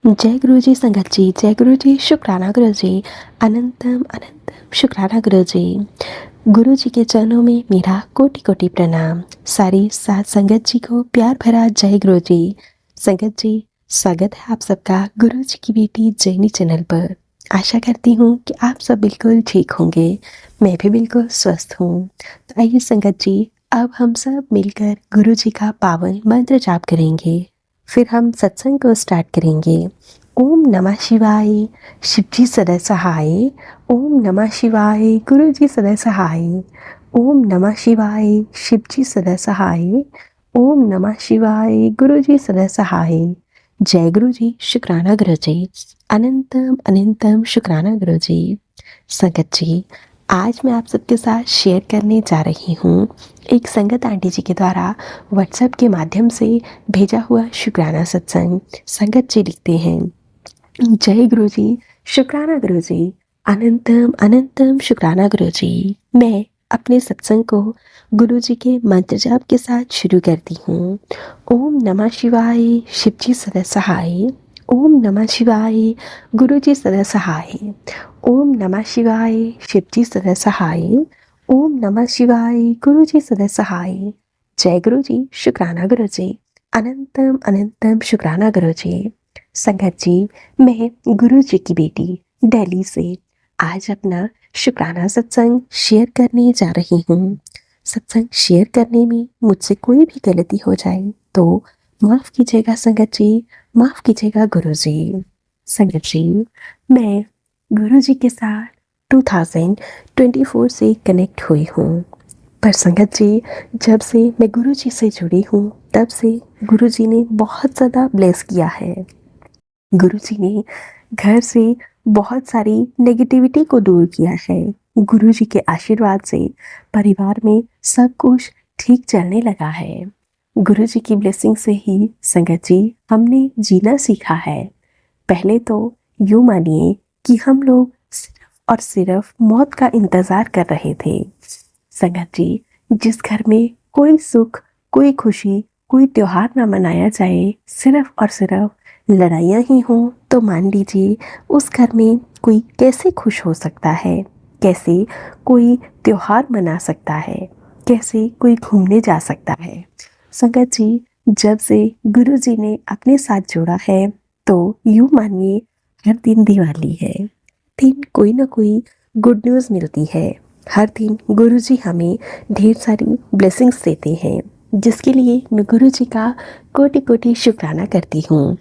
जय गुरु जी संगत जी, जय गुरु जी, शुक्राना गुरु जी, अनंतम अनंतम शुक्राना गुरु जी। गुरु जी के चरणों में मेरा कोटि कोटि प्रणाम। सारी साथ संगत जी को प्यार भरा जय गुरु जी। संगत जी, स्वागत है आप सबका गुरु जी की बेटी जैनी चैनल पर। आशा करती हूँ कि आप सब बिल्कुल ठीक होंगे, मैं भी बिल्कुल स्वस्थ हूँ। तो आइए संगत जी, अब हम सब मिलकर गुरु जी का पावन मंत्र जाप करेंगे। फिर हम सत्संग को स्टार्ट करेंगे। ओम नमः शिवाय, शिव जी सदा सहाय। ओम नमः शिवाय, गुरु जी सदा सहाय। ओम नमः शिवाय, शिव जी सदा सहाय। ओम नमः शिवाय, गुरु जी सदा सहाय। जय गुरु जी, शुक्राना गुरु जी, अनंतम अनंतम शुक्राना गुरु जी। संगत जी, आज मैं आप सबके साथ शेयर करने जा रही हूँ एक संगत आंटी जी के द्वारा व्हाट्सएप के माध्यम से भेजा हुआ शुक्राना सत्संग। संगत जी लिखते हैं, जय गुरु जी, शुक्राना गुरु जी, अनंतम अनंतम शुक्राना गुरु जी। मैं अपने सत्संग को गुरु जी के मंत्र जाप के साथ शुरू करती हूँ। ओम नमः शिवाय, शिव जी सदा सहाय। ओम नमः शिवाय, गुरु जी सदा सहाय। ओम नमः शिवाय, शिव जी सदा सहाय। ओम नमः शिवाय, गुरु जी सदा सहाय। जय गुरु जी, शुक्राना गुरु जी, अनंतम अनंतम शुक्राना गुरु जी। संगत जी, मैं गुरु जी की बेटी दिल्ली से आज अपना शुक्राना सत्संग शेयर करने जा रही हूँ। सत्संग शेयर करने में मुझसे कोई भी गलती हो जाए तो माफ़ कीजिएगा संगत जी, माफ़ कीजिएगा गुरु जी। संगत जी, मैं गुरु जी के साथ 2024 से कनेक्ट हुई हूँ। पर संगत जी, जब से मैं गुरु जी से जुड़ी हूँ तब से गुरु जी ने बहुत ज़्यादा ब्लेस किया है। गुरु जी ने घर से बहुत सारी नेगेटिविटी को दूर किया है। गुरु जी के आशीर्वाद से परिवार में सब कुछ ठीक चलने लगा है। गुरु जी की ब्लेसिंग से ही संगत जी हमने जीना सीखा है। पहले तो यूँ मानिए कि हम लोग सिर्फ और सिर्फ मौत का इंतज़ार कर रहे थे। संगत जी, जिस घर में कोई सुख, कोई खुशी, कोई त्योहार ना मनाया जाए, सिर्फ और सिर्फ लड़ाइयाँ ही हों, तो मान लीजिए उस घर में कोई कैसे खुश हो सकता है, कैसे कोई त्योहार मना सकता है, कैसे कोई घूमने जा सकता है। संगत जी, जब से गुरु जी ने अपने साथ जोड़ा है तो यूँ मानिए हर दिन दिवाली है, दिन कोई ना कोई गुड न्यूज़ मिलती है। हर दिन गुरु जी हमें ढेर सारी ब्लेसिंग्स देते हैं, जिसके लिए मैं गुरु जी का कोटि कोटि शुक्राना करती हूँ।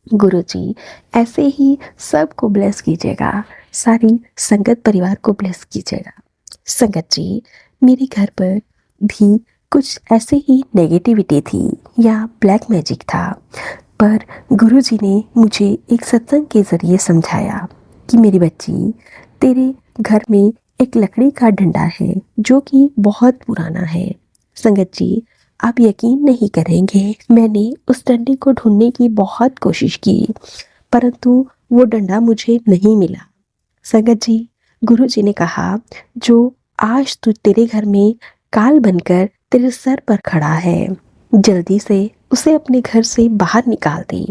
गुरु जी ऐसे ही सबको ब्लेस कीजिएगा, सारी संगत परिवार को ब्लेस कीजिएगा। संगत जी, मेरे घर पर भी कुछ ऐसे ही नेगेटिविटी थी या ब्लैक मैजिक था, पर गुरु जी ने मुझे एक सत्संग के ज़रिए समझाया कि मेरी बच्ची, तेरे घर में एक लकड़ी का डंडा है जो कि बहुत पुराना है। संगत जी, आप यकीन नहीं करेंगे, मैंने उस डंडे को ढूंढने की बहुत कोशिश की, परंतु वो डंडा मुझे नहीं मिला। संगत जी, गुरु जी ने कहा, जो आज तू तेरे घर में काल बनकर तेरे सर पर खड़ा है, जल्दी से उसे अपने घर से बाहर निकाल दे।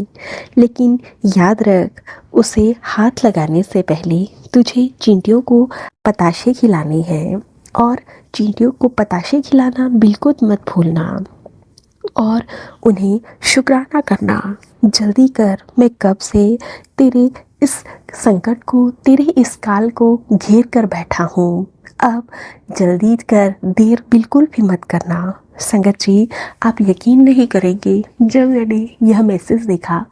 लेकिन याद रख, उसे हाथ लगाने से पहले तुझे चींटियों को पताशे खिलाने हैं, और चींटियों को पताशे खिलाना बिल्कुल मत भूलना, और उन्हें शुक्राना करना। जल्दी कर, मैं कब से तेरे इस संकट को, तेरे इस काल को घेर कर बैठा हूँ। अब जल्दी कर, देर बिल्कुल भी मत करना। संगत जी, आप यकीन नहीं करेंगे, जब मैंने यह मैसेज देखा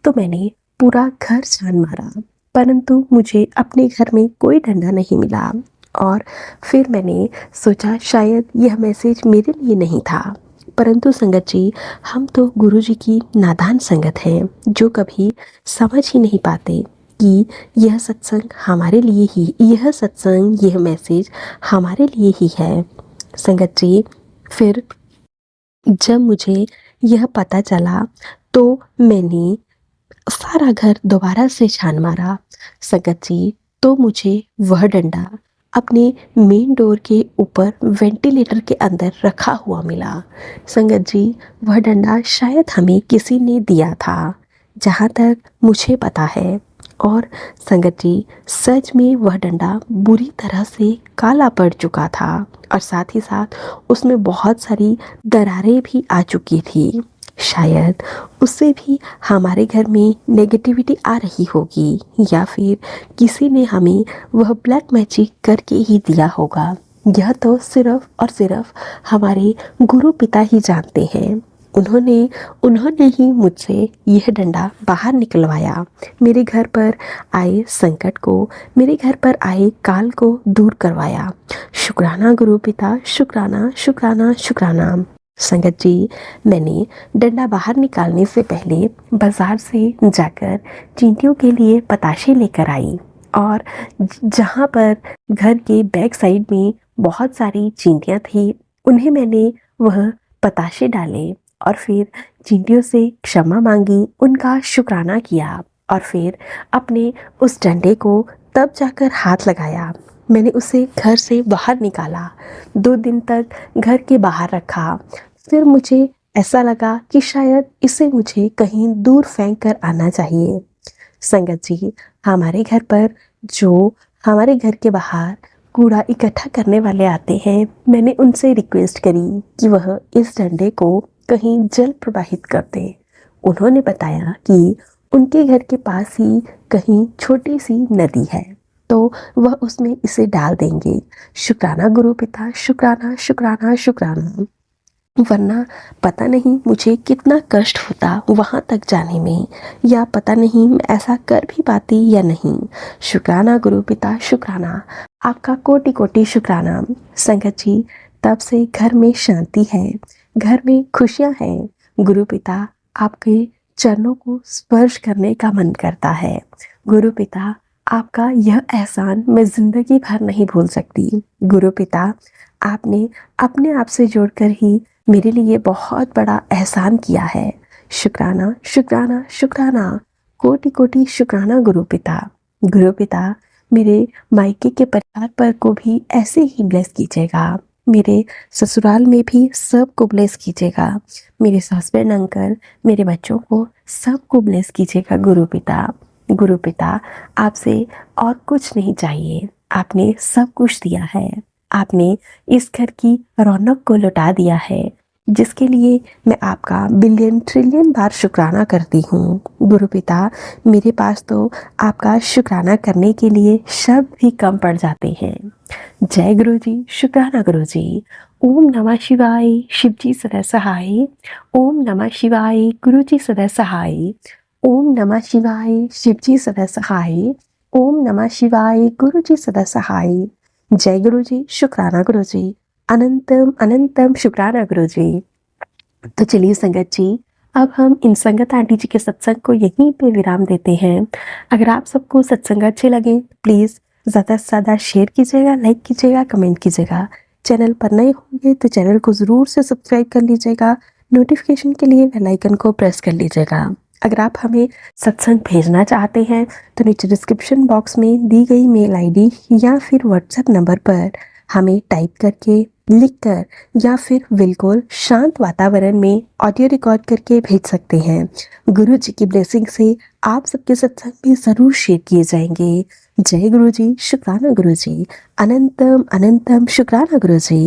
तो मैंने पूरा घर छान मारा, परंतु मुझे अपने घर में कोई डंडा नहीं मिला। और फिर मैंने सोचा शायद यह मैसेज मेरे लिए नहीं था। परंतु संगत जी, हम तो गुरु जी की नादान संगत हैं, जो कभी समझ ही नहीं पाते कि यह सत्संग हमारे लिए ही, यह सत्संग, यह मैसेज हमारे लिए ही है। संगत जी, फिर जब मुझे यह पता चला तो मैंने सारा घर दोबारा से छान मारा। संगत जी, तो मुझे वह डंडा अपने मेन डोर के ऊपर वेंटिलेटर के अंदर रखा हुआ मिला। संगत जी, वह डंडा शायद हमें किसी ने दिया था, जहाँ तक मुझे पता है। और संगत जी, सच में वह डंडा बुरी तरह से काला पड़ चुका था और साथ ही साथ उसमें बहुत सारी दरारें भी आ चुकी थी। शायद उससे भी हमारे घर में नेगेटिविटी आ रही होगी, या फिर किसी ने हमें वह ब्लैक मैजिक करके ही दिया होगा। यह तो सिर्फ और सिर्फ हमारे गुरु पिता ही जानते हैं। उन्होंने उन्होंने ही मुझसे यह डंडा बाहर निकलवाया, मेरे घर पर आए संकट को, मेरे घर पर आए काल को दूर करवाया। शुक्राना गुरु पिता, शुक्राना शुक्राना शुक्राना। संगत जी, मैंने डंडा बाहर निकालने से पहले बाजार से जाकर चींटियों के लिए पताशे लेकर आई, और जहाँ पर घर के बैक साइड में बहुत सारी चींटियाँ थी, उन्हें मैंने वह पताशे डाले और फिर चींटियों से क्षमा मांगी, उनका शुक्राना किया और फिर अपने उस डंडे को तब जाकर हाथ लगाया। मैंने उसे घर से बाहर निकाला, 2 दिन तक घर के बाहर रखा। फिर मुझे ऐसा लगा कि शायद इसे मुझे कहीं दूर फेंक कर आना चाहिए। संगत जी, हमारे घर पर जो हमारे घर के बाहर कूड़ा इकट्ठा करने वाले आते हैं, मैंने उनसे रिक्वेस्ट करी कि वह इस डंडे को कहीं जल प्रवाहित कर दें। उन्होंने बताया कि उनके घर के पास ही कहीं छोटी सी नदी है, तो वह उसमें इसे डाल देंगे। शुक्राना गुरु पिता, शुक्राना शुक्राना शुक्राना। वरना पता नहीं मुझे कितना कष्ट होता वहाँ तक जाने में, या पता नहीं मैं ऐसा कर भी पाती या नहीं। शुक्राना गुरु पिता, शुक्राना, आपका कोटि कोटि शुक्राना। संगत जी, तब से घर में शांति है, घर में खुशियाँ हैं। गुरु पिता, आपके चरणों को स्पर्श करने का मन करता है। गुरु पिता, आपका यह एहसान मैं जिंदगी भर नहीं भूल सकती। गुरु पिता, आपने अपने आप से जोड़कर ही मेरे लिए बहुत बड़ा एहसान किया है। शुक्राना शुक्राना शुक्राना, कोटि कोटि शुक्राना गुरु पिता। गुरु पिता, मेरे मायके के परिवार पर को भी ऐसे ही ब्लेस कीजिएगा, मेरे ससुराल में भी सबको ब्लेस कीजिएगा, मेरे हस्बैंड अंकल, मेरे बच्चों को सबको ब्लेस कीजिएगा गुरु पिता। गुरु पिता, आपसे और कुछ नहीं चाहिए, आपने सब कुछ दिया है। आपने इस घर की रौनक को लौटा दिया है, जिसके लिए मैं आपका बिलियन ट्रिलियन बार शुक्राना करती हूँ। गुरु पिता, मेरे पास तो आपका शुक्राना करने के लिए शब्द भी कम पड़ जाते हैं। जय गुरु जी, शुक्राना गुरु जी। ओम नमः शिवाय, शिव जी सदा सहाय। ओम नमः शिवाय, गुरु जी सदा सहाय। ओम नमः शिवाय, शिव जी सदा सहाय। ओम नमः शिवाय, गुरु जी सदा सहाय। जय गुरु जी, शुक्राना गुरु जी। अनंतम अनंतम शुक्राना गुरु जी। तो चलिए संगत जी, अब हम इन संगत आंटी जी के सत्संग को यहीं पे विराम देते हैं। अगर आप सबको सत्संग अच्छे लगे, प्लीज़ ज़्यादा से ज़्यादा शेयर कीजिएगा, लाइक कीजिएगा, कमेंट कीजिएगा। चैनल पर नए होंगे तो चैनल को ज़रूर से सब्सक्राइब कर लीजिएगा। नोटिफिकेशन के लिए बेल आइकन को प्रेस कर लीजिएगा। अगर आप हमें सत्संग भेजना चाहते हैं तो नीचे डिस्क्रिप्शन बॉक्स में दी गई मेल आईडी या फिर व्हाट्सएप नंबर पर हमें टाइप करके, लिखकर या फिर बिल्कुल शांत वातावरण में ऑडियो रिकॉर्ड करके भेज सकते हैं। गुरु जी की ब्लेसिंग से आप सबके सत्संग भी ज़रूर शेयर किए जाएंगे। जय गुरु जी, शुक्राना गुरु जी। अनंतम अनंतम शुक्राना गुरु जी।